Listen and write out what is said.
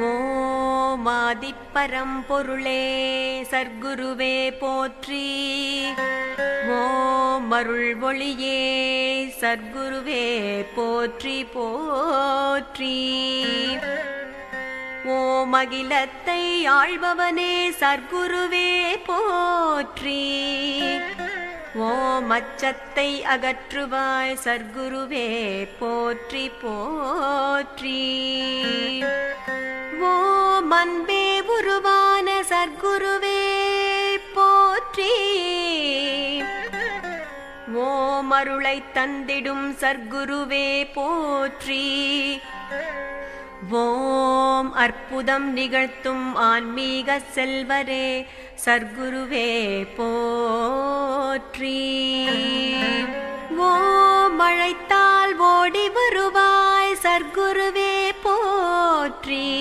ஓம் ஆதிப்பரம்பொருளே சர்க்குருவே போற்றி. ஓம் அருள் ஒளியே சர்க்குருவே போற்றி போற்றி. ஓம் அகிலத்தை ஆள்பவனே சர்க்குருவே போற்றி. ஓம் அச்சத்தை அகற்றுவாய் சர்க்குருவே போற்றி போற்றி. ஓம் அன்பே உருவான சர்க்குருவே போற்றி. ஓம் அருளை தந்திடும் சர்க்குருவே போற்றி. ஓம் அற்புதம் நிகழ்த்தும் ஆன்மீக செல்வரே சர்க்குருவே போற்றி. ஓம் அழைத்தால் ஓடி வருவாய் சர்க்குருவே போற்றி.